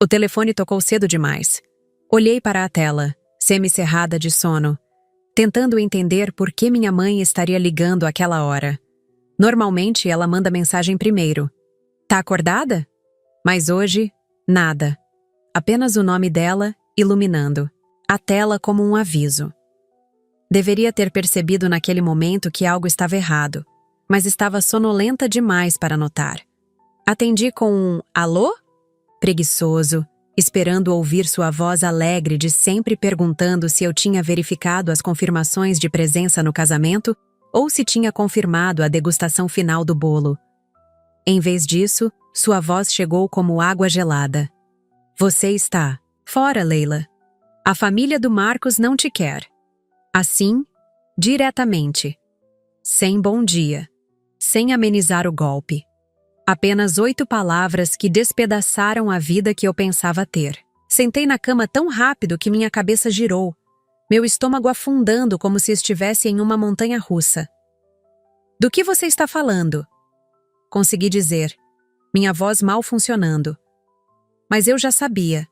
O telefone tocou cedo demais. Olhei para a tela, semicerrada de sono, tentando entender por que minha mãe estaria ligando àquela hora. Normalmente ela manda mensagem primeiro. Tá acordada? Mas hoje, nada. Apenas o nome dela iluminando a tela como um aviso. Deveria ter percebido naquele momento que algo estava errado, mas estava sonolenta demais para notar. Atendi com um alô? Preguiçoso, esperando ouvir sua voz alegre de sempre perguntando se eu tinha verificado as confirmações de presença no casamento ou se tinha confirmado a degustação final do bolo. Em vez disso, sua voz chegou como água gelada. Você está fora, Leila. A família do Marcos não te quer. Assim, diretamente. Sem bom dia. Sem amenizar o golpe. Apenas 8 palavras que despedaçaram a vida que eu pensava ter. Sentei na cama tão rápido que minha cabeça girou, meu estômago afundando como se estivesse em uma montanha russa. Do que você está falando? Consegui dizer, minha voz mal funcionando. Mas eu já sabia.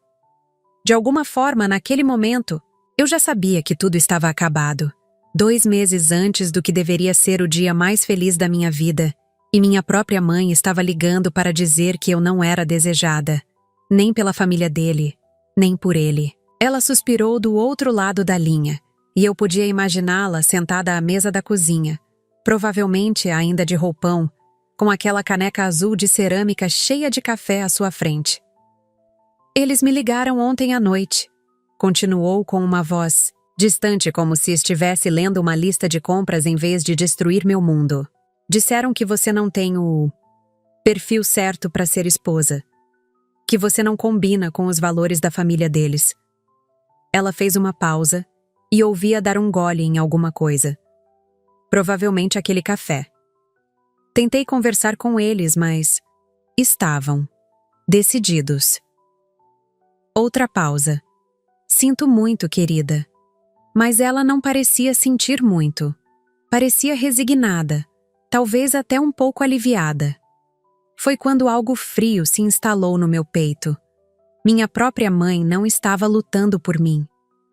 De alguma forma, naquele momento, eu já sabia que tudo estava acabado. 2 meses antes do que deveria ser o dia mais feliz da minha vida, e minha própria mãe estava ligando para dizer que eu não era desejada, nem pela família dele, nem por ele. Ela suspirou do outro lado da linha, e eu podia imaginá-la sentada à mesa da cozinha, provavelmente ainda de roupão, com aquela caneca azul de cerâmica cheia de café à sua frente. Eles me ligaram ontem à noite, continuou com uma voz distante como se estivesse lendo uma lista de compras em vez de destruir meu mundo. Disseram que você não tem o perfil certo para ser esposa, que você não combina com os valores da família deles. Ela fez uma pausa e ouvia dar um gole em alguma coisa. Provavelmente aquele café. Tentei conversar com eles, mas estavam decididos. Outra pausa. Sinto muito, querida. Mas ela não parecia sentir muito. Parecia resignada, talvez até um pouco aliviada. Foi quando algo frio se instalou no meu peito. Minha própria mãe não estava lutando por mim.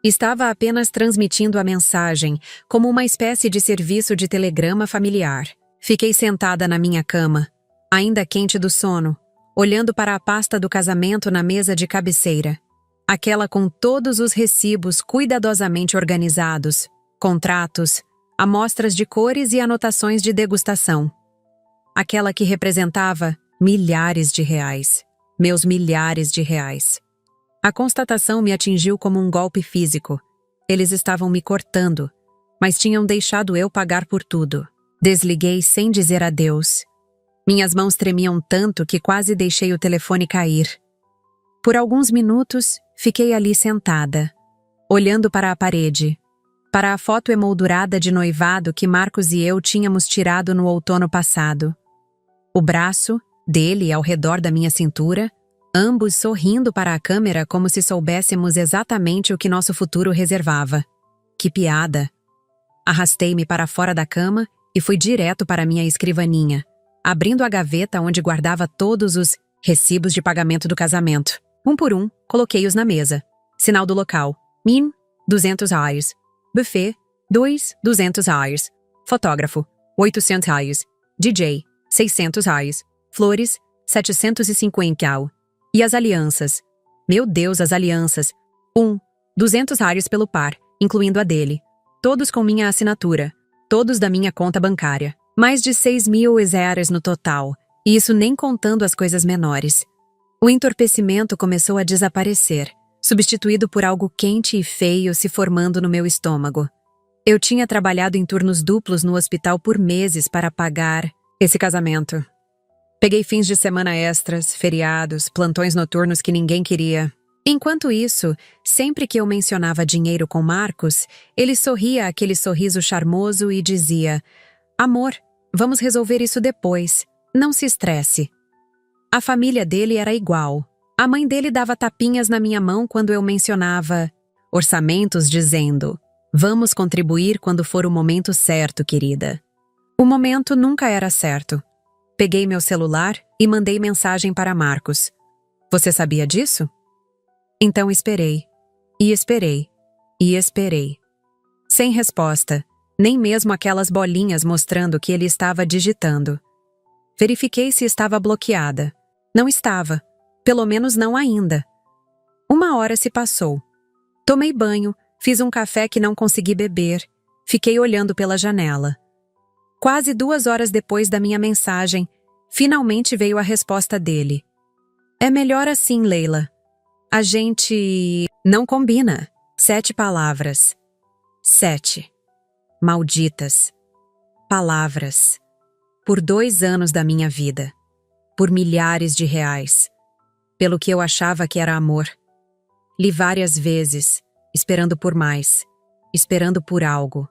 Estava apenas transmitindo a mensagem, como uma espécie de serviço de telegrama familiar. Fiquei sentada na minha cama, ainda quente do sono, olhando para a pasta do casamento na mesa de cabeceira. Aquela com todos os recibos cuidadosamente organizados, contratos, amostras de cores e anotações de degustação. Aquela que representava milhares de reais. Meus milhares de reais. A constatação me atingiu como um golpe físico. Eles estavam me cortando, mas tinham deixado eu pagar por tudo. Desliguei sem dizer adeus. Minhas mãos tremiam tanto que quase deixei o telefone cair. Por alguns minutos, fiquei ali sentada, olhando para a parede, para a foto emoldurada de noivado que Marcos e eu tínhamos tirado no outono passado. O braço dele ao redor da minha cintura, ambos sorrindo para a câmera como se soubéssemos exatamente o que nosso futuro reservava. Que piada! Arrastei-me para fora da cama e fui direto para minha escrivaninha, abrindo a gaveta onde guardava todos os recibos de pagamento do casamento. Um por um, coloquei-os na mesa. Sinal do local. Min, R$200. Buffet, 200 reais. Fotógrafo, R$800. DJ, R$600. Flores, R$750. E as alianças? Meu Deus, as alianças. R$200 pelo par, incluindo a dele. Todos com minha assinatura. Todos da minha conta bancária. Mais de 6.000 euros no total. E isso nem contando as coisas menores. O entorpecimento começou a desaparecer, substituído por algo quente e feio se formando no meu estômago. Eu tinha trabalhado em turnos duplos no hospital por meses para pagar esse casamento. Peguei fins de semana extras, feriados, plantões noturnos que ninguém queria. Enquanto isso, sempre que eu mencionava dinheiro com Marcos, ele sorria aquele sorriso charmoso e dizia: "Amor, vamos resolver isso depois. Não se estresse." A família dele era igual. A mãe dele dava tapinhas na minha mão quando eu mencionava orçamentos, dizendo: "Vamos contribuir quando for o momento certo, querida." O momento nunca era certo. Peguei meu celular e mandei mensagem para Marcos. "Você sabia disso?" Então esperei, e esperei, e esperei. Sem resposta, nem mesmo aquelas bolinhas mostrando que ele estava digitando. Verifiquei se estava bloqueada. Não estava, pelo menos não ainda. 1 hora se passou. Tomei banho, fiz um café que não consegui beber, fiquei olhando pela janela. Quase 2 horas depois da minha mensagem, finalmente veio a resposta dele. É melhor assim, Leila. A gente não combina. 7 palavras. 7. Malditas. Palavras. Por 2 anos da minha vida. Por milhares de reais. Pelo que eu achava que era amor. Li várias vezes, esperando por mais. Esperando por algo.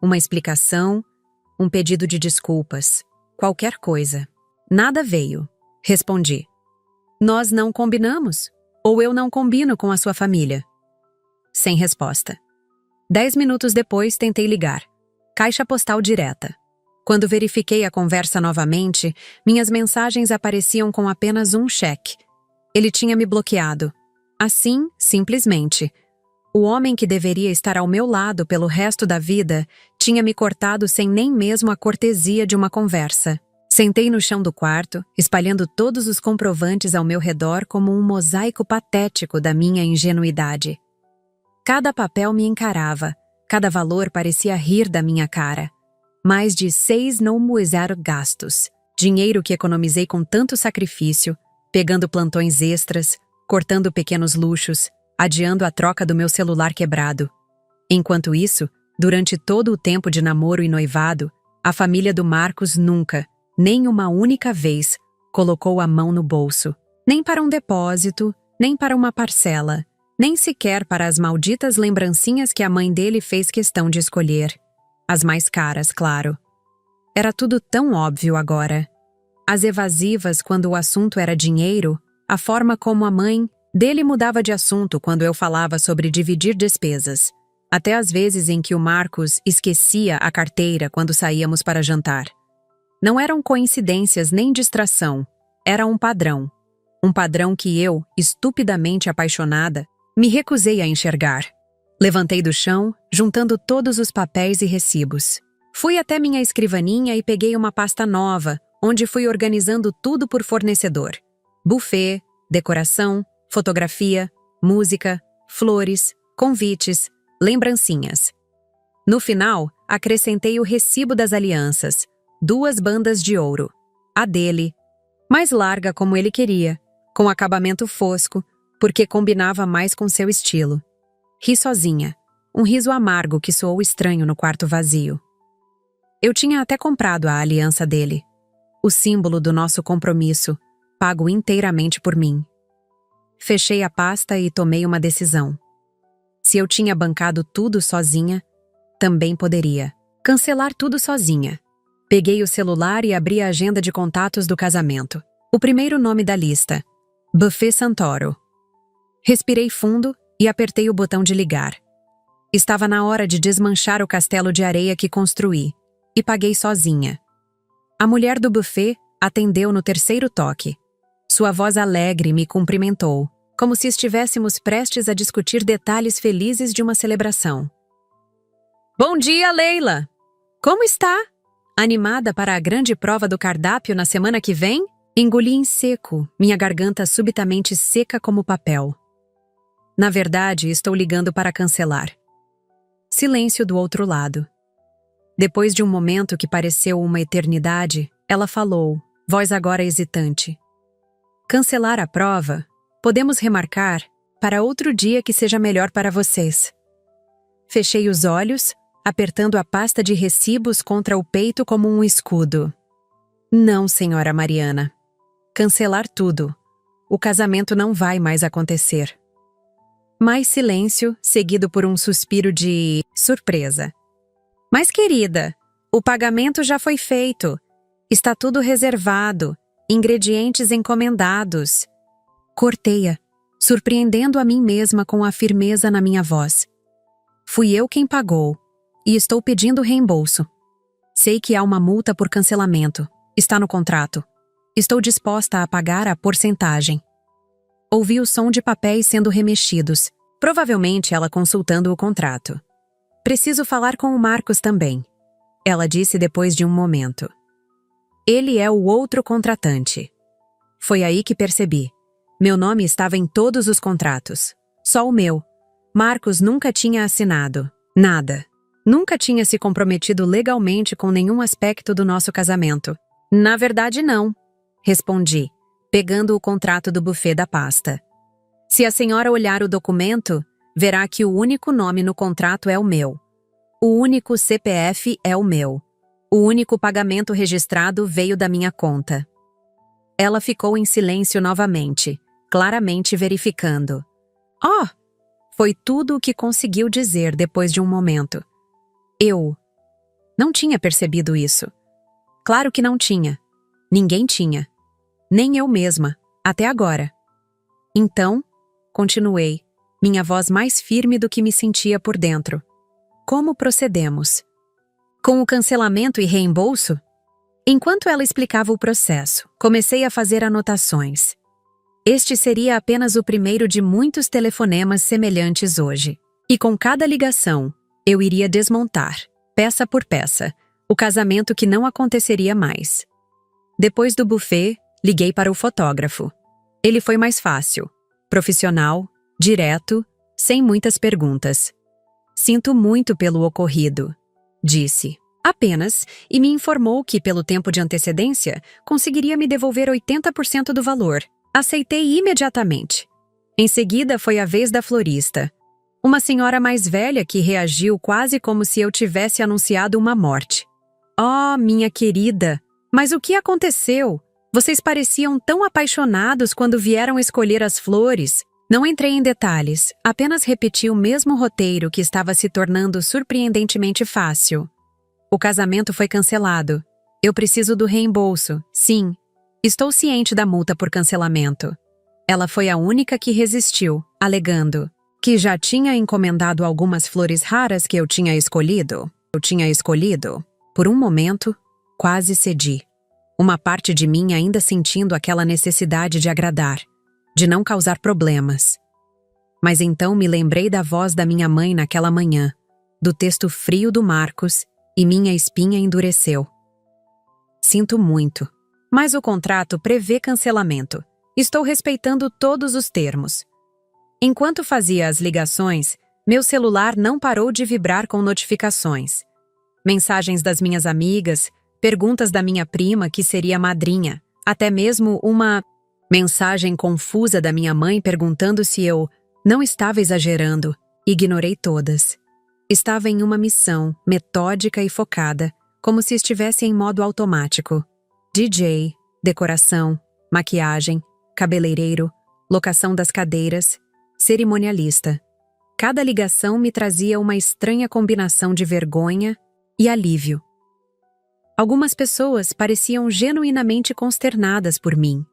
Uma explicação, um pedido de desculpas. Qualquer coisa. Nada veio. Respondi. Nós não combinamos? Ou eu não combino com a sua família? Sem resposta. 10 minutos depois, tentei ligar. Caixa postal direta. Quando verifiquei a conversa novamente, minhas mensagens apareciam com apenas um cheque. Ele tinha me bloqueado. Assim, simplesmente. O homem que deveria estar ao meu lado pelo resto da vida tinha me cortado sem nem mesmo a cortesia de uma conversa. Sentei no chão do quarto, espalhando todos os comprovantes ao meu redor como um mosaico patético da minha ingenuidade. Cada papel me encarava, cada valor parecia rir da minha cara. Mais de 6 não-zero gastos. Dinheiro que economizei com tanto sacrifício, pegando plantões extras, cortando pequenos luxos, adiando a troca do meu celular quebrado. Enquanto isso, durante todo o tempo de namoro e noivado, a família do Marcos nunca, nem uma única vez, colocou a mão no bolso. Nem para um depósito, nem para uma parcela, nem sequer para as malditas lembrancinhas que a mãe dele fez questão de escolher. As mais caras, claro. Era tudo tão óbvio agora. As evasivas quando o assunto era dinheiro, a forma como a mãe dele mudava de assunto quando eu falava sobre dividir despesas, até as vezes em que o Marcos esquecia a carteira quando saíamos para jantar. Não eram coincidências nem distração, era um padrão. Um padrão que eu, estupidamente apaixonada, me recusei a enxergar. Levantei do chão, juntando todos os papéis e recibos. Fui até minha escrivaninha e peguei uma pasta nova, onde fui organizando tudo por fornecedor. Buffet, decoração, fotografia, música, flores, convites, lembrancinhas. No final, acrescentei o recibo das alianças, 2 bandas de ouro. A dele, mais larga como ele queria, com acabamento fosco, porque combinava mais com seu estilo. Ri sozinha, um riso amargo que soou estranho no quarto vazio. Eu tinha até comprado a aliança dele, o símbolo do nosso compromisso, pago inteiramente por mim. Fechei a pasta e tomei uma decisão. Se eu tinha bancado tudo sozinha, também poderia cancelar tudo sozinha. Peguei o celular e abri a agenda de contatos do casamento. O primeiro nome da lista: Buffet Santoro. Respirei fundo e apertei o botão de ligar. Estava na hora de desmanchar o castelo de areia que construí, e paguei sozinha. A mulher do buffet atendeu no 3º toque. Sua voz alegre me cumprimentou, como se estivéssemos prestes a discutir detalhes felizes de uma celebração. Bom dia, Leila! Como está? Animada para a grande prova do cardápio na semana que vem? Engoli em seco, minha garganta subitamente seca como papel. Na verdade, estou ligando para cancelar. Silêncio do outro lado. Depois de um momento que pareceu uma eternidade, ela falou, voz agora hesitante. Cancelar a prova? Podemos remarcar para outro dia que seja melhor para vocês. Fechei os olhos, apertando a pasta de recibos contra o peito como um escudo. Não, senhora Mariana. Cancelar tudo. O casamento não vai mais acontecer. Mais silêncio, seguido por um suspiro de surpresa. Mas, querida, o pagamento já foi feito. Está tudo reservado, ingredientes encomendados. Cortei-a, surpreendendo a mim mesma com a firmeza na minha voz. Fui eu quem pagou, e estou pedindo reembolso. Sei que há uma multa por cancelamento. Está no contrato. Estou disposta a pagar a porcentagem. Ouvi o som de papéis sendo remexidos. Provavelmente ela consultando o contrato. Preciso falar com o Marcos também. Ela disse depois de um momento. Ele é o outro contratante. Foi aí que percebi. Meu nome estava em todos os contratos. Só o meu. Marcos nunca tinha assinado. Nada. Nunca tinha se comprometido legalmente com nenhum aspecto do nosso casamento. Na verdade, não. Respondi, pegando o contrato do buffet da pasta. Se a senhora olhar o documento, verá que o único nome no contrato é o meu. O único CPF é o meu. O único pagamento registrado veio da minha conta. Ela ficou em silêncio novamente, claramente verificando. Oh! Foi tudo o que conseguiu dizer depois de um momento. Eu não tinha percebido isso. Claro que não tinha. Ninguém tinha. Nem eu mesma, até agora. Então, continuei, minha voz mais firme do que me sentia por dentro. Como procedemos? Com o cancelamento e reembolso? Enquanto ela explicava o processo, comecei a fazer anotações. Este seria apenas o primeiro de muitos telefonemas semelhantes hoje. E com cada ligação, eu iria desmontar, peça por peça, o casamento que não aconteceria mais. Depois do buffet, liguei para o fotógrafo. Ele foi mais fácil, profissional, direto, sem muitas perguntas. Sinto muito pelo ocorrido, disse. Apenas, e me informou que, pelo tempo de antecedência, conseguiria me devolver 80% do valor. Aceitei imediatamente. Em seguida foi a vez da florista. Uma senhora mais velha que reagiu quase como se eu tivesse anunciado uma morte. Oh, minha querida, mas o que aconteceu? Vocês pareciam tão apaixonados quando vieram escolher as flores. Não entrei em detalhes, apenas repeti o mesmo roteiro que estava se tornando surpreendentemente fácil. O casamento foi cancelado. Eu preciso do reembolso, sim. Estou ciente da multa por cancelamento. Ela foi a única que resistiu, alegando que já tinha encomendado algumas flores raras que eu tinha escolhido. Por um momento, quase cedi. Uma parte de mim ainda sentindo aquela necessidade de agradar, de não causar problemas. Mas então me lembrei da voz da minha mãe naquela manhã, do texto frio do Marcos, e minha espinha endureceu. Sinto muito, mas o contrato prevê cancelamento. Estou respeitando todos os termos. Enquanto fazia as ligações, meu celular não parou de vibrar com notificações. Mensagens das minhas amigas, perguntas da minha prima que seria madrinha, até mesmo uma mensagem confusa da minha mãe perguntando se eu não estava exagerando. Ignorei todas. Estava em uma missão, metódica e focada, como se estivesse em modo automático. DJ, decoração, maquiagem, cabeleireiro, locação das cadeiras, cerimonialista. Cada ligação me trazia uma estranha combinação de vergonha e alívio. Algumas pessoas pareciam genuinamente consternadas por mim.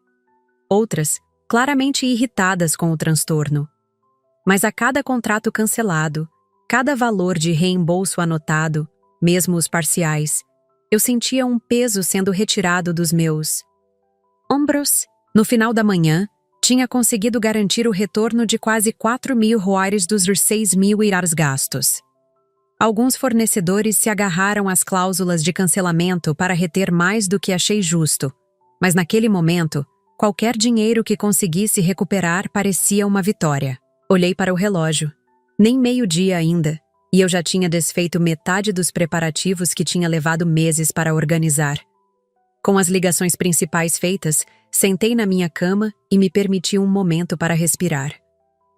Outras, claramente irritadas com o transtorno. Mas a cada contrato cancelado, cada valor de reembolso anotado, mesmo os parciais, eu sentia um peso sendo retirado dos meus ombros. No final da manhã, tinha conseguido garantir o retorno de quase 4.000 reais dos 6.000 irás gastos. Alguns fornecedores se agarraram às cláusulas de cancelamento para reter mais do que achei justo, mas naquele momento, qualquer dinheiro que conseguisse recuperar parecia uma vitória. Olhei para o relógio. Nem meio-dia ainda, e eu já tinha desfeito metade dos preparativos que tinha levado meses para organizar. Com as ligações principais feitas, sentei na minha cama e me permiti um momento para respirar.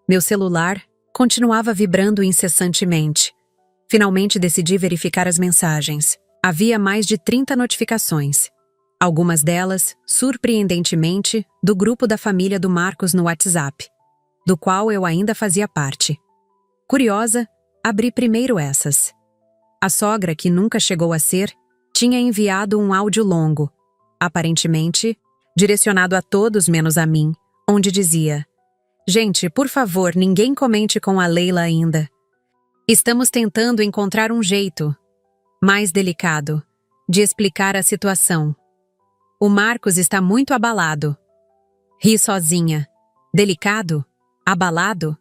Meu celular continuava vibrando incessantemente. Finalmente decidi verificar as mensagens. Havia mais de 30 notificações. Algumas delas, surpreendentemente, do grupo da família do Marcos no WhatsApp, do qual eu ainda fazia parte. Curiosa, abri primeiro essas. A sogra, que nunca chegou a ser, tinha enviado um áudio longo, aparentemente direcionado a todos menos a mim, onde dizia: "Gente, por favor, ninguém comente com a Leila ainda. Estamos tentando encontrar um jeito mais delicado de explicar a situação. O Marcos está muito abalado. Ri sozinha. Delicado? Abalado?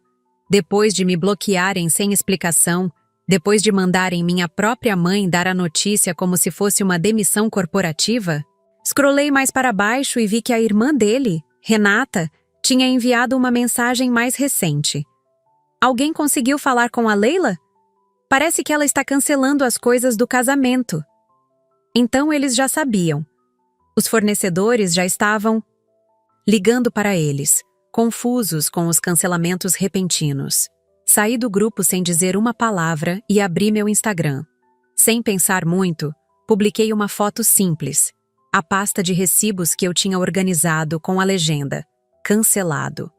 Depois de me bloquearem sem explicação, depois de mandarem minha própria mãe dar a notícia como se fosse uma demissão corporativa? Scrollei mais para baixo e vi que a irmã dele, Renata, tinha enviado uma mensagem mais recente. Alguém conseguiu falar com a Leila? Parece que ela está cancelando as coisas do casamento. Então eles já sabiam. Os fornecedores já estavam ligando para eles, confusos com os cancelamentos repentinos. Saí do grupo sem dizer uma palavra e abri meu Instagram. Sem pensar muito, publiquei uma foto simples, a pasta de recibos que eu tinha organizado com a legenda "Cancelado".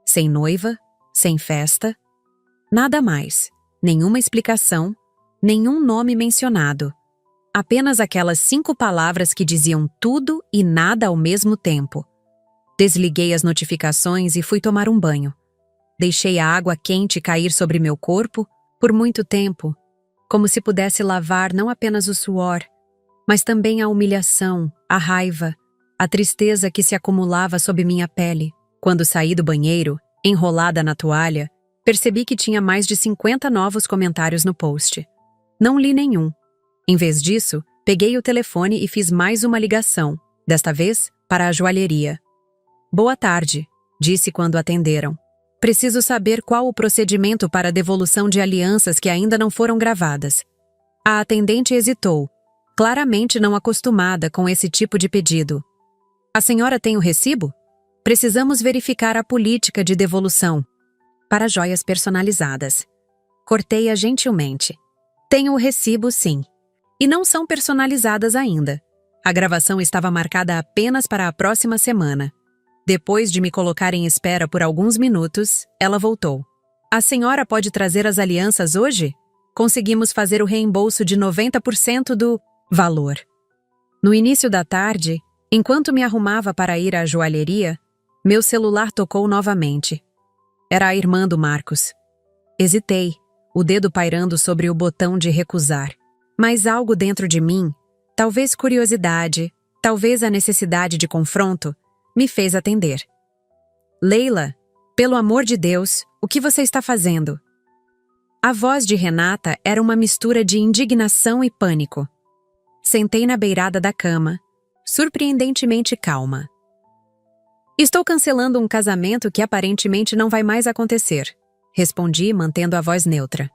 Sem noiva, sem festa, nada mais, nenhuma explicação, nenhum nome mencionado. Apenas aquelas 5 palavras que diziam tudo e nada ao mesmo tempo. Desliguei as notificações e fui tomar um banho. Deixei a água quente cair sobre meu corpo por muito tempo, como se pudesse lavar não apenas o suor, mas também a humilhação, a raiva, a tristeza que se acumulava sob minha pele. Quando saí do banheiro, enrolada na toalha, percebi que tinha mais de 50 novos comentários no post. Não li nenhum. Em vez disso, peguei o telefone e fiz mais uma ligação, desta vez para a joalheria. "Boa tarde", disse quando atenderam. "Preciso saber qual o procedimento para a devolução de alianças que ainda não foram gravadas." A atendente hesitou, claramente não acostumada com esse tipo de pedido. "A senhora tem o recibo? Precisamos verificar a política de devolução." "Para joias personalizadas." Cortei-a gentilmente. "Tenho o recibo, sim. E não são personalizadas ainda. A gravação estava marcada apenas para a próxima semana." Depois de me colocar em espera por alguns minutos, ela voltou. "A senhora pode trazer as alianças hoje? Conseguimos fazer o reembolso de 90% do valor." No início da tarde, enquanto me arrumava para ir à joalheria, meu celular tocou novamente. Era a irmã do Marcos. Hesitei, o dedo pairando sobre o botão de recusar. Mas algo dentro de mim, talvez curiosidade, talvez a necessidade de confronto, me fez atender. "Leila, pelo amor de Deus, o que você está fazendo?" A voz de Renata era uma mistura de indignação e pânico. Sentei na beirada da cama, surpreendentemente calma. "Estou cancelando um casamento que aparentemente não vai mais acontecer", respondi, mantendo a voz neutra.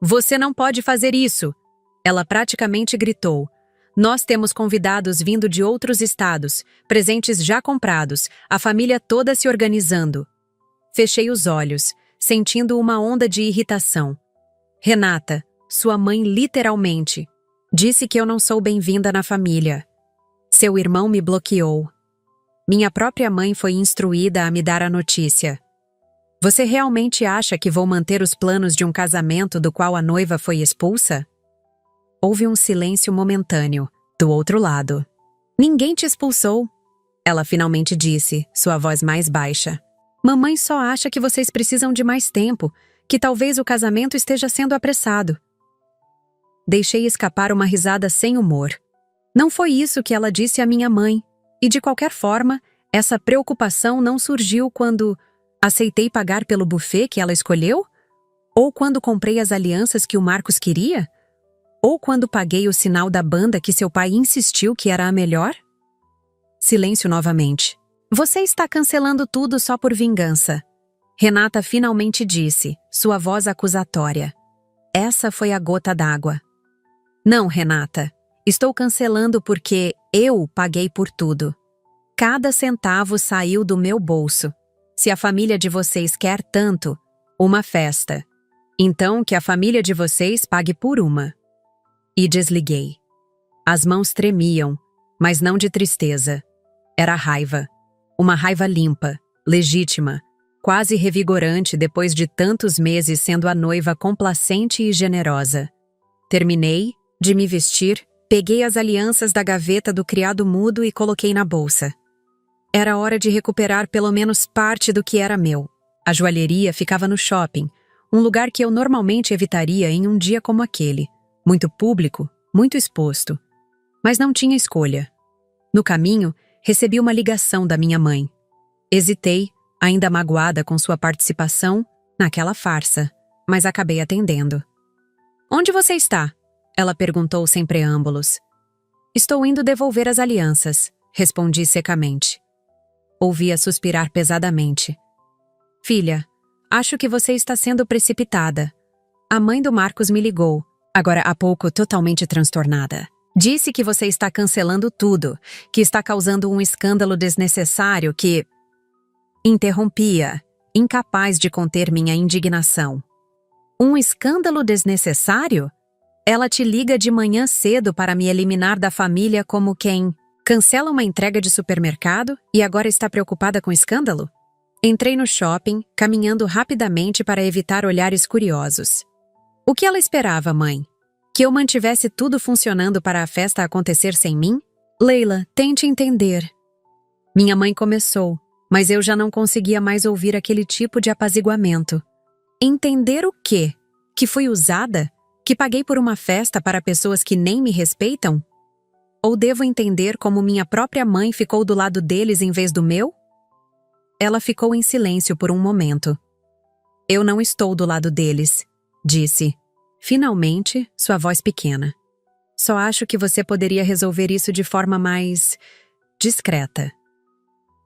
"Você não pode fazer isso!" Ela praticamente gritou. "Nós temos convidados vindo de outros estados, presentes já comprados, a família toda se organizando." Fechei os olhos, sentindo uma onda de irritação. "Renata, sua mãe literalmente, disse que eu não sou bem-vinda na família. Seu irmão me bloqueou. Minha própria mãe foi instruída a me dar a notícia. Você realmente acha que vou manter os planos de um casamento do qual a noiva foi expulsa?" Houve um silêncio momentâneo, do outro lado. "Ninguém te expulsou", ela finalmente disse, sua voz mais baixa. "Mamãe só acha que vocês precisam de mais tempo, que talvez o casamento esteja sendo apressado." Deixei escapar uma risada sem humor. Não foi isso que ela disse à minha mãe, e de qualquer forma, essa preocupação não surgiu quando aceitei pagar pelo buffet que ela escolheu? Ou quando comprei as alianças que o Marcos queria? Ou quando paguei o sinal da banda que seu pai insistiu que era a melhor? Silêncio novamente. "Você está cancelando tudo só por vingança", Renata finalmente disse, sua voz acusatória. Essa foi a gota d'água. "Não, Renata. Estou cancelando porque eu paguei por tudo. Cada centavo saiu do meu bolso. Se a família de vocês quer tanto, uma festa, então que a família de vocês pague por uma." E desliguei. As mãos tremiam, mas não de tristeza. Era raiva. Uma raiva limpa, legítima, quase revigorante depois de tantos meses sendo a noiva complacente e generosa. Terminei de me vestir, peguei as alianças da gaveta do criado mudo e coloquei na bolsa. Era hora de recuperar pelo menos parte do que era meu. A joalheria ficava no shopping, um lugar que eu normalmente evitaria em um dia como aquele. Muito público, muito exposto. Mas não tinha escolha. No caminho, recebi uma ligação da minha mãe. Hesitei, ainda magoada com sua participação naquela farsa, mas acabei atendendo. Onde você está? Ela perguntou sem preâmbulos. Estou indo devolver as alianças, respondi secamente. Ouvi-a suspirar pesadamente. Filha, acho que você está sendo precipitada. A mãe do Marcos me ligou, agora há pouco totalmente transtornada. Disse que você está cancelando tudo, que está causando um escândalo desnecessário que... Interrompia, incapaz de conter minha indignação. Um escândalo desnecessário? Ela te liga de manhã cedo para me eliminar da família como quem cancela uma entrega de supermercado e agora está preocupada com escândalo? Entrei no shopping, caminhando rapidamente para evitar olhares curiosos. O que ela esperava, mãe? Que eu mantivesse tudo funcionando para a festa acontecer sem mim? Leila, tente entender. Minha mãe começou, mas eu já não conseguia mais ouvir aquele tipo de apaziguamento. Entender o quê? Que fui usada? Que paguei por uma festa para pessoas que nem me respeitam? Ou devo entender como minha própria mãe ficou do lado deles em vez do meu? Ela ficou em silêncio por um momento. Eu não estou do lado deles, disse. Finalmente, sua voz pequena. Só acho que você poderia resolver isso de forma mais... discreta.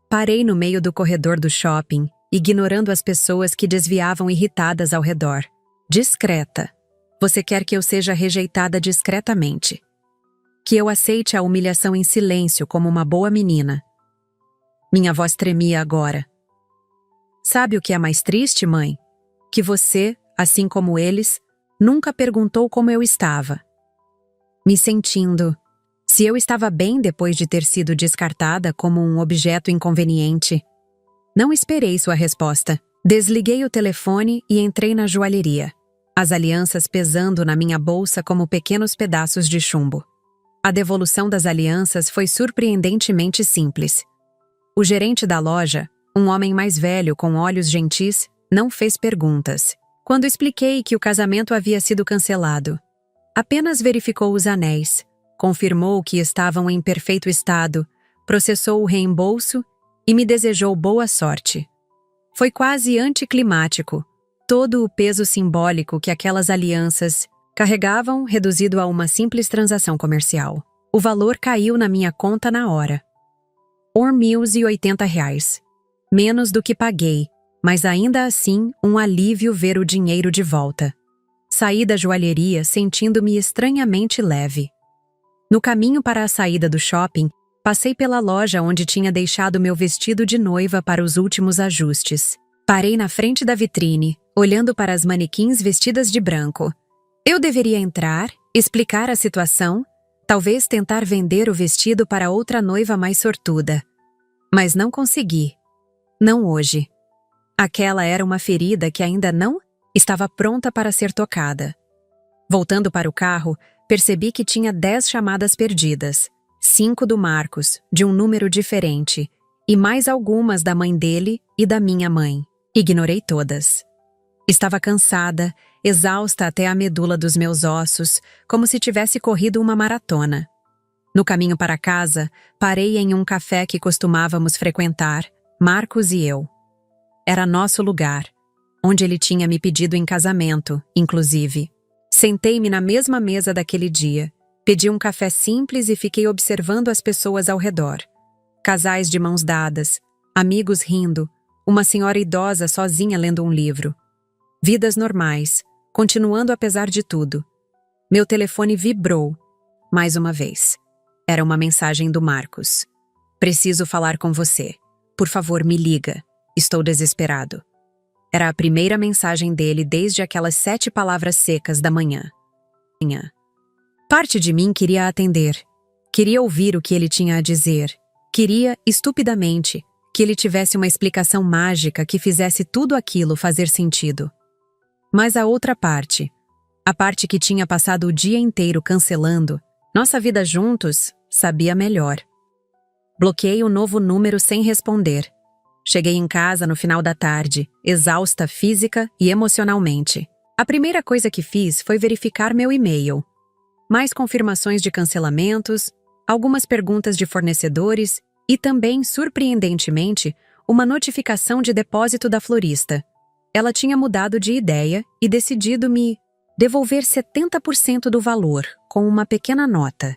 Parei no meio do corredor do shopping, ignorando as pessoas que desviavam irritadas ao redor. Discreta. Você quer que eu seja rejeitada discretamente. Que eu aceite a humilhação em silêncio como uma boa menina. Minha voz tremia agora. Sabe o que é mais triste, mãe? Que você, assim como eles, nunca perguntou como eu estava. Me sentindo... Se eu estava bem depois de ter sido descartada como um objeto inconveniente. Não esperei sua resposta. Desliguei o telefone e entrei na joalheria. As alianças pesando na minha bolsa como pequenos pedaços de chumbo. A devolução das alianças foi surpreendentemente simples. O gerente da loja, um homem mais velho com olhos gentis, não fez perguntas. Quando expliquei que o casamento havia sido cancelado, apenas verificou os anéis, confirmou que estavam em perfeito estado, processou o reembolso e me desejou boa sorte. Foi quase anticlimático, todo o peso simbólico que aquelas alianças carregavam reduzido a uma simples transação comercial. O valor caiu na minha conta na hora. R$1.080. Menos do que paguei, mas ainda assim um alívio ver o dinheiro de volta. Saí da joalheria sentindo-me estranhamente leve. No caminho para a saída do shopping, passei pela loja onde tinha deixado meu vestido de noiva para os últimos ajustes. Parei na frente da vitrine, olhando para as manequins vestidas de branco. Eu deveria entrar, explicar a situação, talvez tentar vender o vestido para outra noiva mais sortuda. Mas não consegui. Não hoje. Aquela era uma ferida que ainda não estava pronta para ser tocada. Voltando para o carro, percebi que tinha 10 chamadas perdidas, 5 do Marcos, de um número diferente, e mais algumas da mãe dele e da minha mãe. Ignorei todas. Estava cansada, exausta até a medula dos meus ossos, como se tivesse corrido uma maratona. No caminho para casa, parei em um café que costumávamos frequentar, Marcos e eu. Era nosso lugar, onde ele tinha me pedido em casamento, inclusive. Sentei-me na mesma mesa daquele dia, pedi um café simples e fiquei observando as pessoas ao redor. Casais de mãos dadas, amigos rindo, uma senhora idosa sozinha lendo um livro. Vidas normais, continuando apesar de tudo. Meu telefone vibrou, mais uma vez. Era uma mensagem do Marcos. Preciso falar com você. Por favor, me liga. Estou desesperado. Era a primeira mensagem dele desde aquelas 7 palavras secas da manhã. Parte de mim queria atender. Queria ouvir o que ele tinha a dizer. Queria, estupidamente, que ele tivesse uma explicação mágica que fizesse tudo aquilo fazer sentido. Mas a outra parte, a parte que tinha passado o dia inteiro cancelando, nossa vida juntos, sabia melhor. Bloqueei o novo número sem responder. Cheguei em casa no final da tarde, exausta física e emocionalmente. A primeira coisa que fiz foi verificar meu e-mail. Mais confirmações de cancelamentos, algumas perguntas de fornecedores e também, surpreendentemente, uma notificação de depósito da florista. Ela tinha mudado de ideia e decidido me devolver 70% do valor, com uma pequena nota.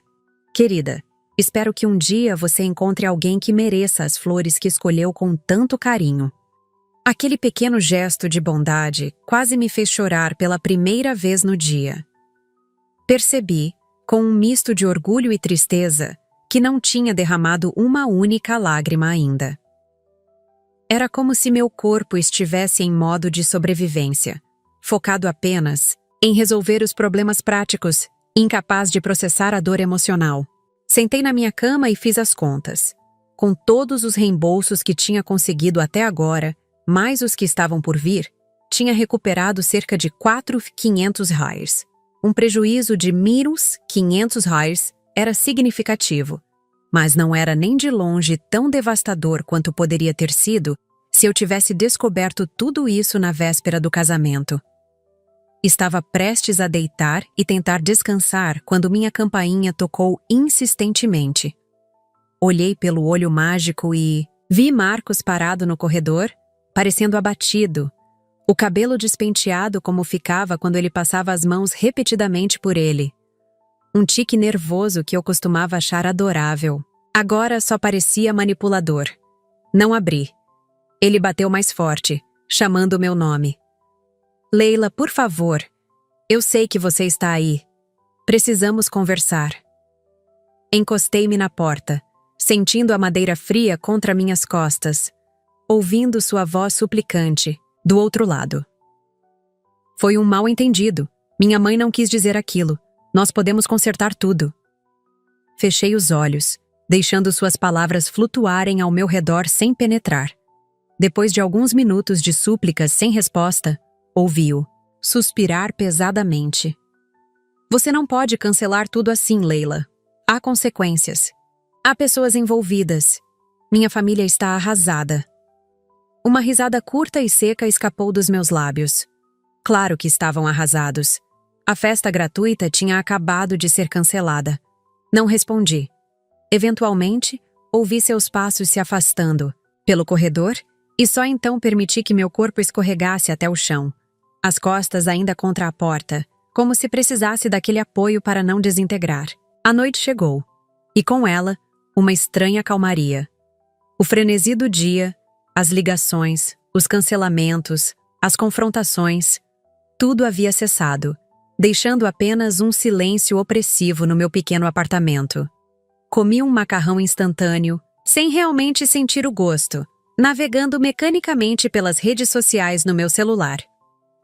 Querida, espero que um dia você encontre alguém que mereça as flores que escolheu com tanto carinho. Aquele pequeno gesto de bondade quase me fez chorar pela primeira vez no dia. Percebi, com um misto de orgulho e tristeza, que não tinha derramado uma única lágrima ainda. Era como se meu corpo estivesse em modo de sobrevivência, focado apenas em resolver os problemas práticos, incapaz de processar a dor emocional. Sentei na minha cama e fiz as contas. Com todos os reembolsos que tinha conseguido até agora, mais os que estavam por vir, tinha recuperado cerca de 4.500 reais. Um prejuízo de menos 500 reais era significativo, mas não era nem de longe tão devastador quanto poderia ter sido se eu tivesse descoberto tudo isso na véspera do casamento. Estava prestes a deitar e tentar descansar quando minha campainha tocou insistentemente. Olhei pelo olho mágico e vi Marcos parado no corredor, parecendo abatido, o cabelo despenteado como ficava quando ele passava as mãos repetidamente por ele. Um tique nervoso que eu costumava achar adorável. Agora só parecia manipulador. Não abri. Ele bateu mais forte, chamando o meu nome. Leila, por favor. Eu sei que você está aí. Precisamos conversar. Encostei-me na porta, sentindo a madeira fria contra minhas costas, ouvindo sua voz suplicante, do outro lado. Foi um mal-entendido. Minha mãe não quis dizer aquilo. Nós podemos consertar tudo. Fechei os olhos, deixando suas palavras flutuarem ao meu redor sem penetrar. Depois de alguns minutos de súplicas sem resposta, ouvi-o suspirar pesadamente. Você não pode cancelar tudo assim, Leila. Há consequências. Há pessoas envolvidas. Minha família está arrasada. Uma risada curta e seca escapou dos meus lábios. Claro que estavam arrasados. A festa gratuita tinha acabado de ser cancelada. Não respondi. Eventualmente, ouvi seus passos se afastando pelo corredor e só então permiti que meu corpo escorregasse até o chão, as costas ainda contra a porta, como se precisasse daquele apoio para não desintegrar. A noite chegou, e com ela, uma estranha calmaria. O frenesi do dia, as ligações, os cancelamentos, as confrontações, tudo havia cessado, deixando apenas um silêncio opressivo no meu pequeno apartamento. Comi um macarrão instantâneo, sem realmente sentir o gosto, navegando mecanicamente pelas redes sociais no meu celular.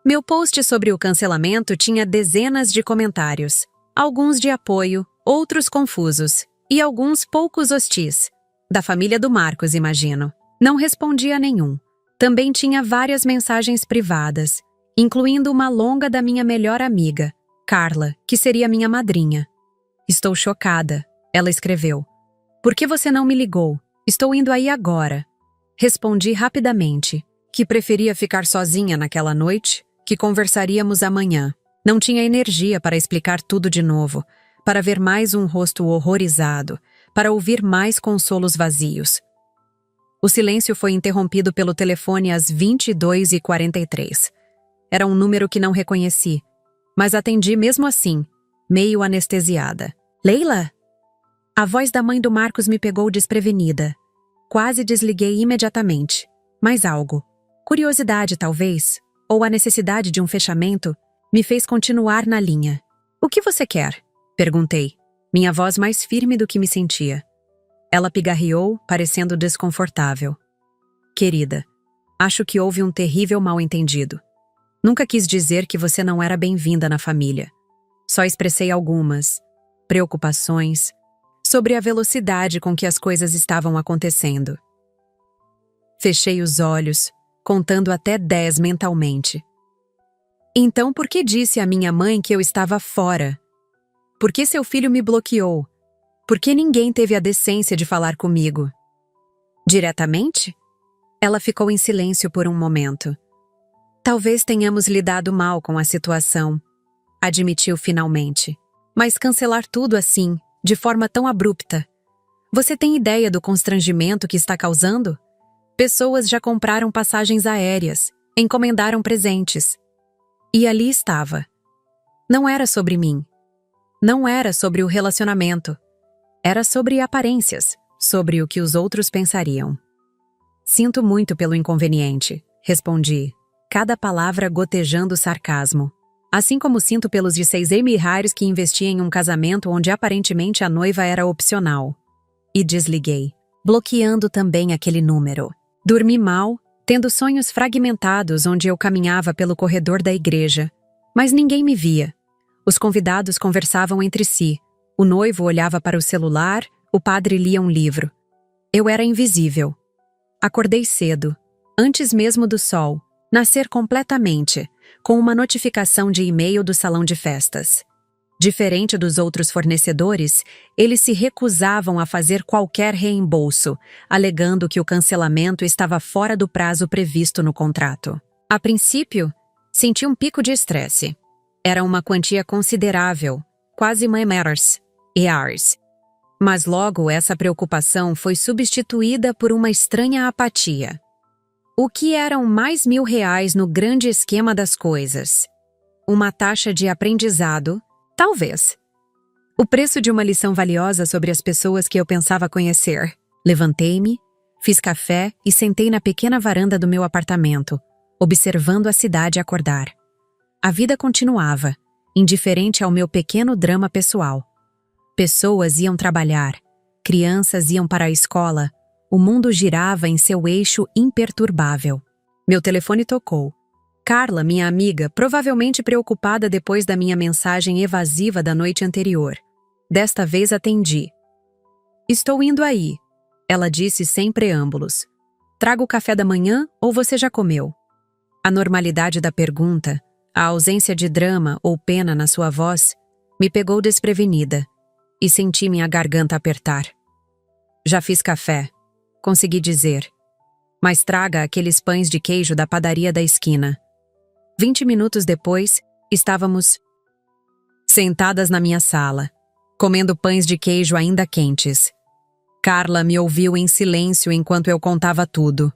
Meu post sobre o cancelamento tinha dezenas de comentários, alguns de apoio, outros confusos, e alguns poucos hostis. Da família do Marcos, imagino. Não respondi a nenhum. Também tinha várias mensagens privadas, incluindo uma longa da minha melhor amiga, Carla, que seria minha madrinha. Estou chocada, ela escreveu. Por que você não me ligou? Estou indo aí agora. Respondi rapidamente, que preferia ficar sozinha naquela noite, que conversaríamos amanhã. Não tinha energia para explicar tudo de novo, para ver mais um rosto horrorizado, para ouvir mais consolos vazios. O silêncio foi interrompido pelo telefone às 22h43. Era um número que não reconheci, mas atendi mesmo assim, meio anestesiada. Leila? A voz da mãe do Marcos me pegou desprevenida. Quase desliguei imediatamente. Mas algo, curiosidade talvez, ou a necessidade de um fechamento, me fez continuar na linha. O que você quer? Perguntei, minha voz mais firme do que me sentia. Ela pigarreou, parecendo desconfortável. Querida, acho que houve um terrível mal-entendido. Nunca quis dizer que você não era bem-vinda na família. Só expressei algumas preocupações sobre a velocidade com que as coisas estavam acontecendo. Fechei os olhos, contando até 10 mentalmente. Então por que disse à minha mãe que eu estava fora? Por que seu filho me bloqueou? Por que ninguém teve a decência de falar comigo? Diretamente? Ela ficou em silêncio por um momento. Talvez tenhamos lidado mal com a situação, admitiu finalmente. Mas cancelar tudo assim, de forma tão abrupta. Você tem ideia do constrangimento que está causando? Pessoas já compraram passagens aéreas, encomendaram presentes. E ali estava. Não era sobre mim. Não era sobre o relacionamento. Era sobre aparências, sobre o que os outros pensariam. Sinto muito pelo inconveniente, respondi, cada palavra gotejando sarcasmo. Assim como sinto pelos 16 milhares que investi em um casamento onde aparentemente a noiva era opcional. E desliguei, bloqueando também aquele número. Dormi mal, tendo sonhos fragmentados onde eu caminhava pelo corredor da igreja. Mas ninguém me via. Os convidados conversavam entre si. O noivo olhava para o celular, o padre lia um livro. Eu era invisível. Acordei cedo, antes mesmo do sol, nascer completamente, com uma notificação de e-mail do salão de festas. Diferente dos outros fornecedores, eles se recusavam a fazer qualquer reembolso, alegando que o cancelamento estava fora do prazo previsto no contrato. A princípio, senti um pico de estresse. Era uma quantia considerável, quase $1,000. Mas logo essa preocupação foi substituída por uma estranha apatia. O que eram mais R$1.000 no grande esquema das coisas? Uma taxa de aprendizado? Talvez. O preço de uma lição valiosa sobre as pessoas que eu pensava conhecer. Levantei-me, fiz café e sentei na pequena varanda do meu apartamento, observando a cidade acordar. A vida continuava, indiferente ao meu pequeno drama pessoal. Pessoas iam trabalhar, crianças iam para a escola, o mundo girava em seu eixo imperturbável. Meu telefone tocou. Carla, minha amiga, provavelmente preocupada depois da minha mensagem evasiva da noite anterior. Desta vez atendi. Estou indo aí, ela disse sem preâmbulos. Trago o café da manhã ou você já comeu? A normalidade da pergunta, a ausência de drama ou pena na sua voz, me pegou desprevenida. E senti minha garganta apertar. Já fiz café, consegui dizer. Mas traga aqueles pães de queijo da padaria da esquina. 20 minutos depois, estávamos sentadas na minha sala, comendo pães de queijo ainda quentes. Carla me ouviu em silêncio enquanto eu contava tudo.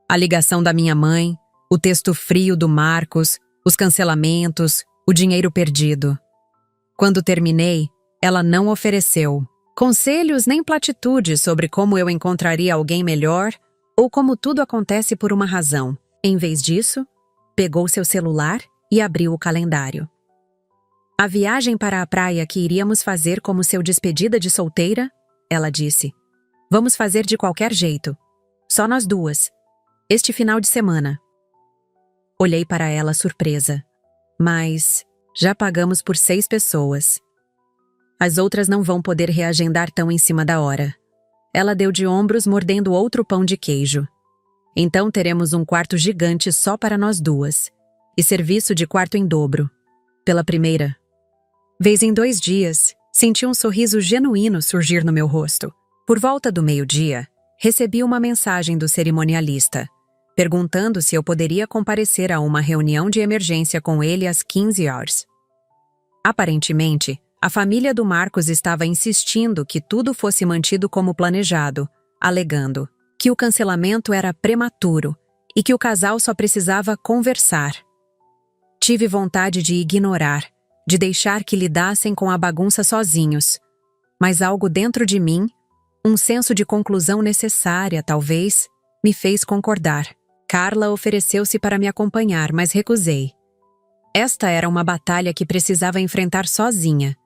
A ligação da minha mãe, o texto frio do Marcos, os cancelamentos, o dinheiro perdido. Quando terminei, ela não ofereceu conselhos nem platitudes sobre como eu encontraria alguém melhor ou como tudo acontece por uma razão. Em vez disso, pegou seu celular e abriu o calendário. A viagem para a praia que iríamos fazer como seu despedida de solteira, ela disse. Vamos fazer de qualquer jeito. Só nós duas. Este final de semana. Olhei para ela surpresa. Mas já pagamos por 6 pessoas. As outras não vão poder reagendar tão em cima da hora. Ela deu de ombros mordendo outro pão de queijo. Então teremos um quarto gigante só para nós duas. E serviço de quarto em dobro. Pela primeira vez em 2 dias, senti um sorriso genuíno surgir no meu rosto. Por volta do meio-dia, recebi uma mensagem do cerimonialista, perguntando se eu poderia comparecer a uma reunião de emergência com ele às 15 horas. Aparentemente, a família do Marcos estava insistindo que tudo fosse mantido como planejado, alegando que o cancelamento era prematuro e que o casal só precisava conversar. Tive vontade de ignorar, de deixar que lidassem com a bagunça sozinhos. Mas algo dentro de mim, um senso de conclusão necessária, talvez, me fez concordar. Carla ofereceu-se para me acompanhar, mas recusei. Esta era uma batalha que precisava enfrentar sozinha.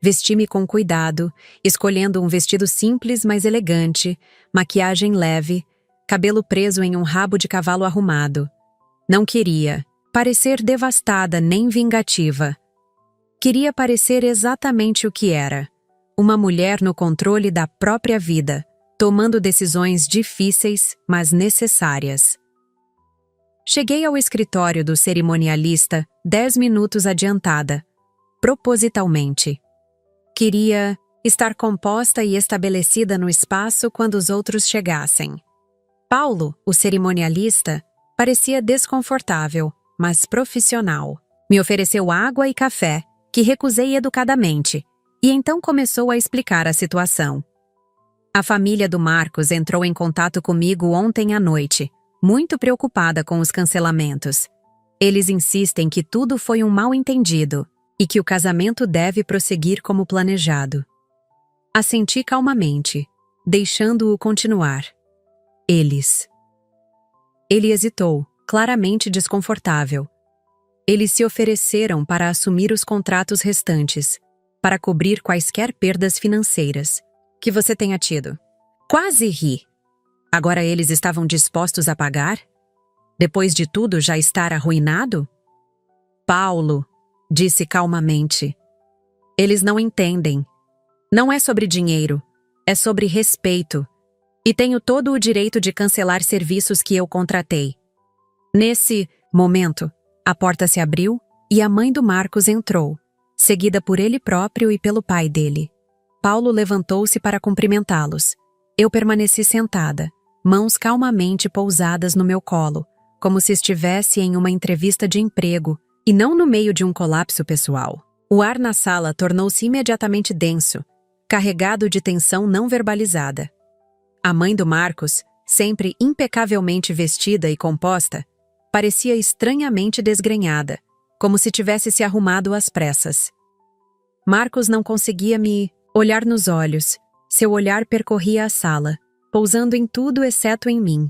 Vesti-me com cuidado, escolhendo um vestido simples, mas elegante, maquiagem leve, cabelo preso em um rabo de cavalo arrumado. Não queria parecer devastada nem vingativa. Queria parecer exatamente o que era, uma mulher no controle da própria vida, tomando decisões difíceis, mas necessárias. Cheguei ao escritório do cerimonialista 10 minutos adiantada, propositalmente. Queria estar composta e estabelecida no espaço quando os outros chegassem. Paulo, o cerimonialista, parecia desconfortável, mas profissional. Me ofereceu água e café, que recusei educadamente, e então começou a explicar a situação. A família do Marcos entrou em contato comigo ontem à noite, muito preocupada com os cancelamentos. Eles insistem que tudo foi um mal-entendido e que o casamento deve prosseguir como planejado. Assenti calmamente, deixando-o continuar. Ele hesitou, claramente desconfortável. Eles se ofereceram para assumir os contratos restantes, para cobrir quaisquer perdas financeiras que você tenha tido. Quase ri. Agora eles estavam dispostos a pagar? Depois de tudo já estar arruinado? Paulo, disse calmamente. Eles não entendem. Não é sobre dinheiro, é sobre respeito. E tenho todo o direito de cancelar serviços que eu contratei. Nesse momento, a porta se abriu e a mãe do Marcos entrou, seguida por ele próprio e pelo pai dele. Paulo levantou-se para cumprimentá-los. Eu permaneci sentada, mãos calmamente pousadas no meu colo, como se estivesse em uma entrevista de emprego e não no meio de um colapso pessoal. O ar na sala tornou-se imediatamente denso, carregado de tensão não verbalizada. A mãe do Marcos, sempre impecavelmente vestida e composta, parecia estranhamente desgrenhada, como se tivesse se arrumado às pressas. Marcos não conseguia me olhar nos olhos. Seu olhar percorria a sala, pousando em tudo exceto em mim.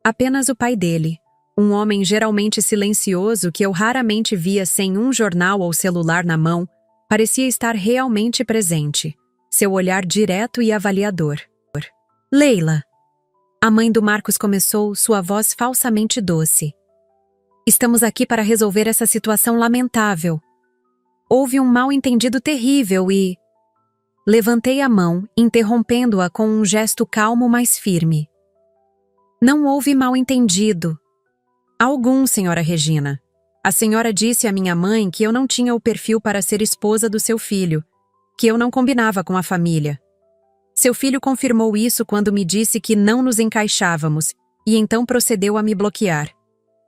Apenas o pai dele, um homem geralmente silencioso que eu raramente via sem um jornal ou celular na mão, parecia estar realmente presente, seu olhar direto e avaliador. Leila. A mãe do Marcos começou, sua voz falsamente doce. Estamos aqui para resolver essa situação lamentável. Houve um mal-entendido terrível e... Levantei a mão, interrompendo-a com um gesto calmo, mas firme. Não houve mal-entendido. Algum, senhora Regina. A senhora disse à minha mãe que eu não tinha o perfil para ser esposa do seu filho, que eu não combinava com a família. Seu filho confirmou isso quando me disse que não nos encaixávamos e então procedeu a me bloquear.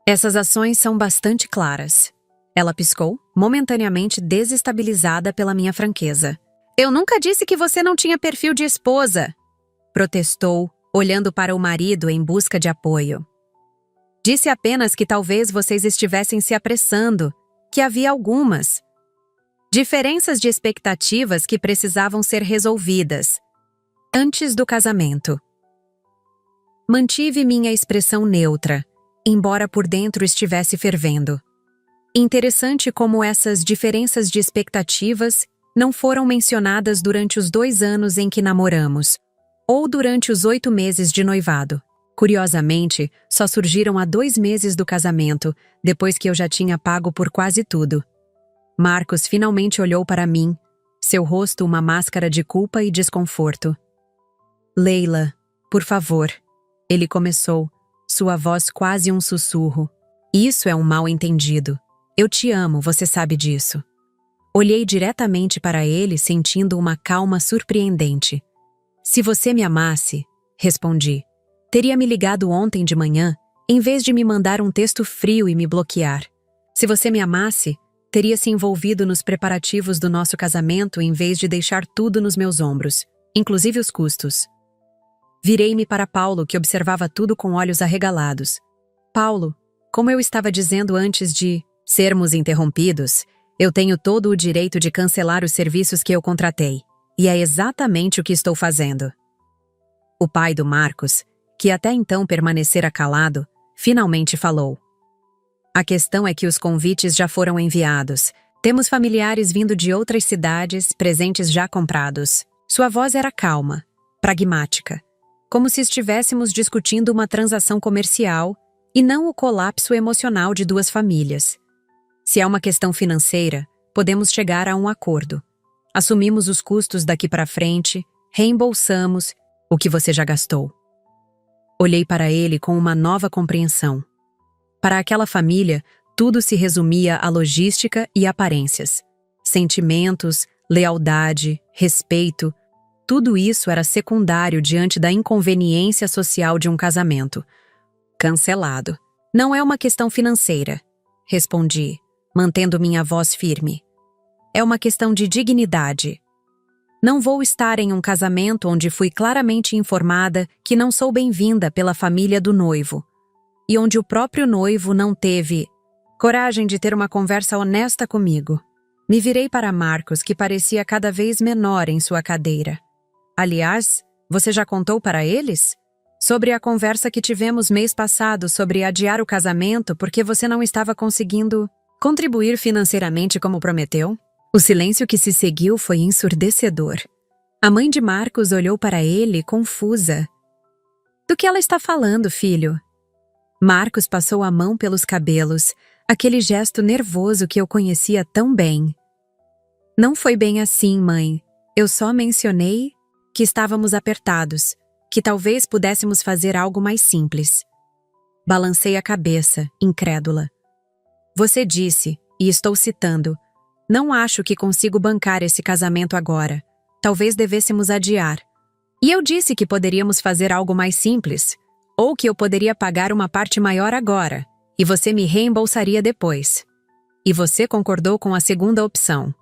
Essas ações são bastante claras. Ela piscou, momentaneamente desestabilizada pela minha franqueza. Eu nunca disse que você não tinha perfil de esposa, protestou, olhando para o marido em busca de apoio. Disse apenas que talvez vocês estivessem se apressando, que havia algumas diferenças de expectativas que precisavam ser resolvidas antes do casamento. Mantive minha expressão neutra, embora por dentro estivesse fervendo. Interessante como essas diferenças de expectativas não foram mencionadas durante os 2 anos em que namoramos, ou durante os 8 meses de noivado. Curiosamente, só surgiram há 2 meses do casamento, depois que eu já tinha pago por quase tudo. Marcos finalmente olhou para mim, seu rosto uma máscara de culpa e desconforto. Leila, por favor, ele começou, sua voz quase um sussurro. Isso é um mal-entendido. Eu te amo, você sabe disso. Olhei diretamente para ele, sentindo uma calma surpreendente. Se você me amasse, respondi, teria me ligado ontem de manhã, em vez de me mandar um texto frio e me bloquear. Se você me amasse, teria se envolvido nos preparativos do nosso casamento em vez de deixar tudo nos meus ombros, inclusive os custos. Virei-me para Paulo, que observava tudo com olhos arregalados. Paulo, como eu estava dizendo antes de sermos interrompidos, eu tenho todo o direito de cancelar os serviços que eu contratei, e é exatamente o que estou fazendo. O pai do Marcos, que até então permanecera calado, finalmente falou. A questão é que os convites já foram enviados. Temos familiares vindo de outras cidades, presentes já comprados. Sua voz era calma, pragmática, como se estivéssemos discutindo uma transação comercial e não o colapso emocional de 2 famílias. Se é uma questão financeira, podemos chegar a um acordo. Assumimos os custos daqui para frente, reembolsamos o que você já gastou. Olhei para ele com uma nova compreensão. Para aquela família, tudo se resumia à logística e aparências. Sentimentos, lealdade, respeito, tudo isso era secundário diante da inconveniência social de um casamento. Cancelado. Não é uma questão financeira, respondi, mantendo minha voz firme. É uma questão de dignidade. Não vou estar em um casamento onde fui claramente informada que não sou bem-vinda pela família do noivo, e onde o próprio noivo não teve coragem de ter uma conversa honesta comigo. Me virei para Marcos, que parecia cada vez menor em sua cadeira. Aliás, você já contou para eles? Sobre a conversa que tivemos mês passado sobre adiar o casamento porque você não estava conseguindo contribuir financeiramente como prometeu? O silêncio que se seguiu foi ensurdecedor. A mãe de Marcos olhou para ele, confusa. Do que ela está falando, filho? Marcos passou a mão pelos cabelos, aquele gesto nervoso que eu conhecia tão bem. Não foi bem assim, mãe. Eu só mencionei que estávamos apertados, que talvez pudéssemos fazer algo mais simples. Balancei a cabeça, incrédula. Você disse, e estou citando, não acho que consigo bancar esse casamento agora. Talvez devêssemos adiar. E eu disse que poderíamos fazer algo mais simples, ou que eu poderia pagar uma parte maior agora, e você me reembolsaria depois. E você concordou com a segunda opção.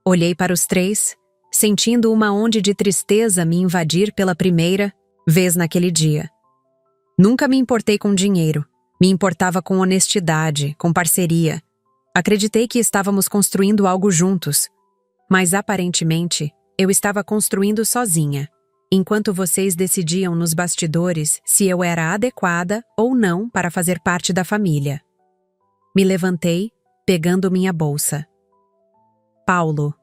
Olhei para os três, sentindo uma onda de tristeza me invadir pela primeira vez naquele dia. Nunca me importei com dinheiro, me importava com honestidade, com parceria. Acreditei que estávamos construindo algo juntos, mas aparentemente eu estava construindo sozinha, enquanto vocês decidiam nos bastidores se eu era adequada ou não para fazer parte da família. Me levantei, pegando minha bolsa. Paulo,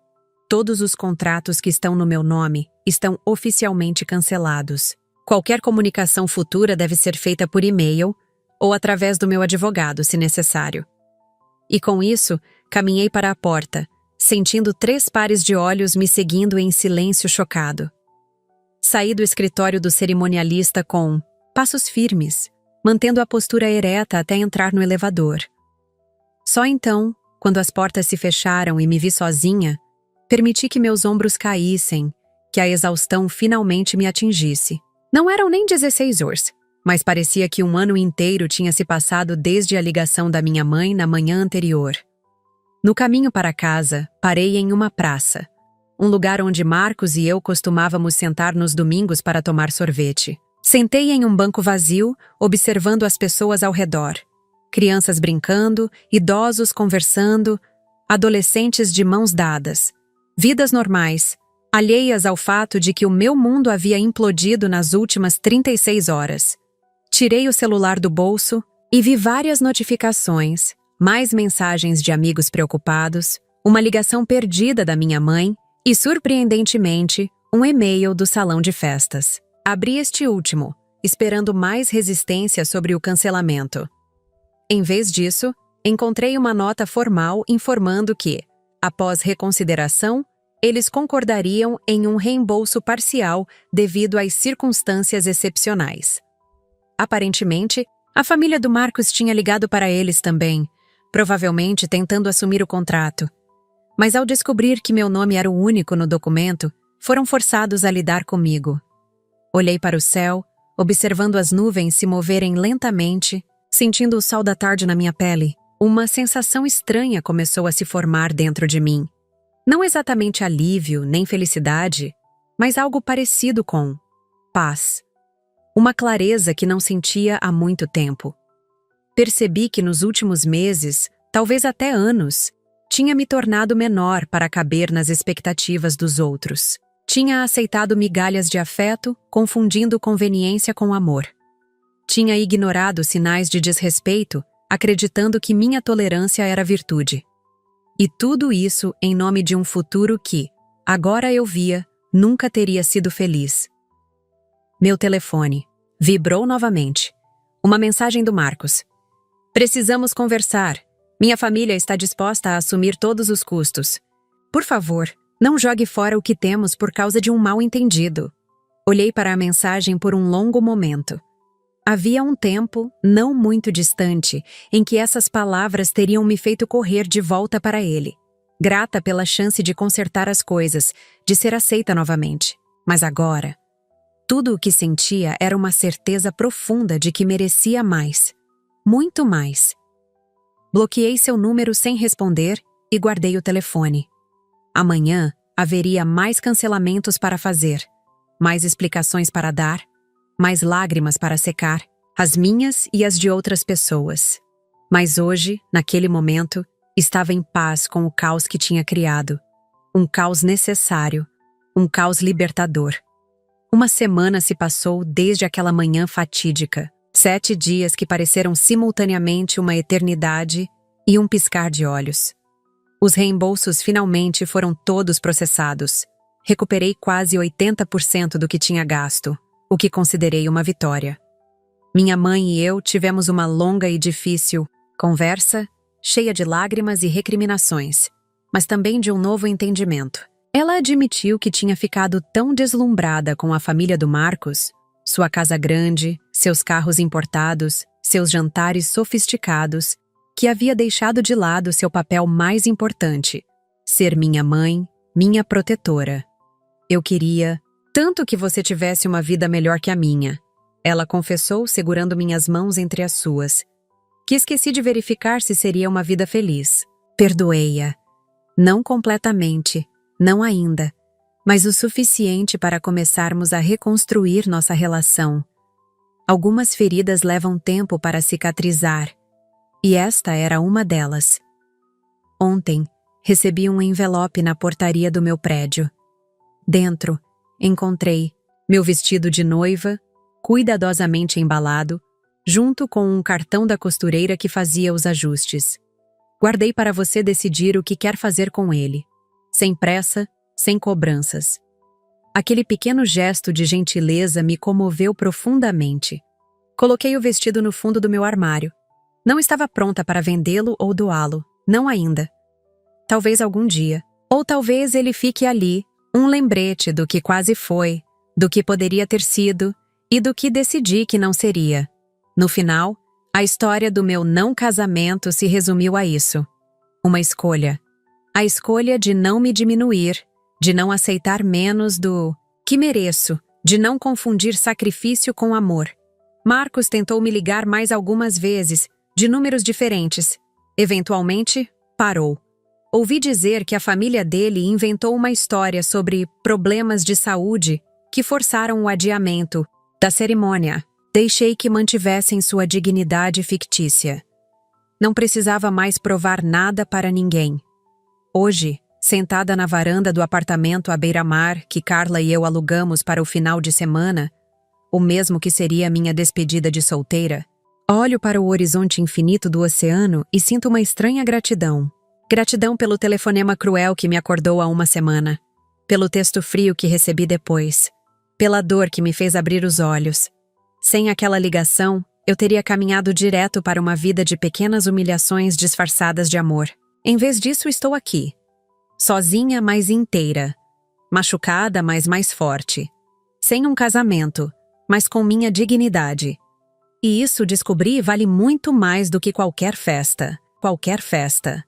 todos os contratos que estão no meu nome estão oficialmente cancelados. Qualquer comunicação futura deve ser feita por e-mail ou através do meu advogado, se necessário. E com isso, caminhei para a porta, sentindo 3 pares de olhos me seguindo em silêncio chocado. Saí do escritório do cerimonialista com passos firmes, mantendo a postura ereta até entrar no elevador. Só então, quando as portas se fecharam e me vi sozinha, permiti que meus ombros caíssem, que a exaustão finalmente me atingisse. Não eram nem 16 horas, mas parecia que um ano inteiro tinha se passado desde a ligação da minha mãe na manhã anterior. No caminho para casa, parei em uma praça, um lugar onde Marcos e eu costumávamos sentar nos domingos para tomar sorvete. Sentei em um banco vazio, observando as pessoas ao redor. Crianças brincando, idosos conversando, adolescentes de mãos dadas. Vidas normais, alheias ao fato de que o meu mundo havia implodido nas últimas 36 horas. Tirei o celular do bolso e vi várias notificações, mais mensagens de amigos preocupados, uma ligação perdida da minha mãe e, surpreendentemente, um e-mail do salão de festas. Abri este último, esperando mais resistência sobre o cancelamento. Em vez disso, encontrei uma nota formal informando que, após reconsideração, eles concordariam em um reembolso parcial devido às circunstâncias excepcionais. Aparentemente, a família do Marcos tinha ligado para eles também, provavelmente tentando assumir o contrato. Mas ao descobrir que meu nome era o único no documento, foram forçados a lidar comigo. Olhei para o céu, observando as nuvens se moverem lentamente, sentindo o sol da tarde na minha pele. Uma sensação estranha começou a se formar dentro de mim. Não exatamente alívio nem felicidade, mas algo parecido com paz. Uma clareza que não sentia há muito tempo. Percebi que nos últimos meses, talvez até anos, tinha me tornado menor para caber nas expectativas dos outros. Tinha aceitado migalhas de afeto, confundindo conveniência com amor. Tinha ignorado sinais de desrespeito, acreditando que minha tolerância era virtude. E tudo isso em nome de um futuro que, agora eu via, nunca teria sido feliz. Meu telefone vibrou novamente. Uma mensagem do Marcos. Precisamos conversar. Minha família está disposta a assumir todos os custos. Por favor, não jogue fora o que temos por causa de um mal-entendido. Olhei para a mensagem por um longo momento. Havia um tempo, não muito distante, em que essas palavras teriam me feito correr de volta para ele. Grata pela chance de consertar as coisas, de ser aceita novamente. Mas agora, tudo o que sentia era uma certeza profunda de que merecia mais. Muito mais. Bloqueei seu número sem responder e guardei o telefone. Amanhã haveria mais cancelamentos para fazer, mais explicações para dar, mais lágrimas para secar, as minhas e as de outras pessoas. Mas hoje, naquele momento, estava em paz com o caos que tinha criado. Um caos necessário, um caos libertador. Uma semana se passou desde aquela manhã fatídica. 7 dias que pareceram simultaneamente uma eternidade e um piscar de olhos. Os reembolsos finalmente foram todos processados. Recuperei quase 80% do que tinha gasto, o que considerei uma vitória. Minha mãe e eu tivemos uma longa e difícil conversa, cheia de lágrimas e recriminações, mas também de um novo entendimento. Ela admitiu que tinha ficado tão deslumbrada com a família do Marcos, sua casa grande, seus carros importados, seus jantares sofisticados, que havia deixado de lado seu papel mais importante, ser minha mãe, minha protetora. Eu queria tanto que você tivesse uma vida melhor que a minha, ela confessou segurando minhas mãos entre as suas, que esqueci de verificar se seria uma vida feliz. Perdoei-a. Não completamente, não ainda, mas o suficiente para começarmos a reconstruir nossa relação. Algumas feridas levam tempo para cicatrizar, e esta era uma delas. Ontem, recebi um envelope na portaria do meu prédio. Dentro, encontrei meu vestido de noiva, cuidadosamente embalado, junto com um cartão da costureira que fazia os ajustes. Guardei para você decidir o que quer fazer com ele, sem pressa, sem cobranças. Aquele pequeno gesto de gentileza me comoveu profundamente. Coloquei o vestido no fundo do meu armário. Não estava pronta para vendê-lo ou doá-lo, não ainda. Talvez algum dia. Ou talvez ele fique ali, um lembrete do que quase foi, do que poderia ter sido e do que decidi que não seria. No final, a história do meu não casamento se resumiu a isso. Uma escolha. A escolha de não me diminuir, de não aceitar menos do que mereço, de não confundir sacrifício com amor. Marcos tentou me ligar mais algumas vezes, de números diferentes. Eventualmente, parou. Ouvi dizer que a família dele inventou uma história sobre problemas de saúde que forçaram o adiamento da cerimônia. Deixei que mantivessem sua dignidade fictícia. Não precisava mais provar nada para ninguém. Hoje, sentada na varanda do apartamento à beira-mar que Carla e eu alugamos para o final de semana, o mesmo que seria minha despedida de solteira, olho para o horizonte infinito do oceano e sinto uma estranha gratidão. Gratidão pelo telefonema cruel que me acordou há uma semana, pelo texto frio que recebi depois, pela dor que me fez abrir os olhos. Sem aquela ligação, eu teria caminhado direto para uma vida de pequenas humilhações disfarçadas de amor. Em vez disso, estou aqui. Sozinha, mas inteira. Machucada, mas mais forte. Sem um casamento, mas com minha dignidade. E isso, descobri, vale muito mais do que qualquer festa. Qualquer festa.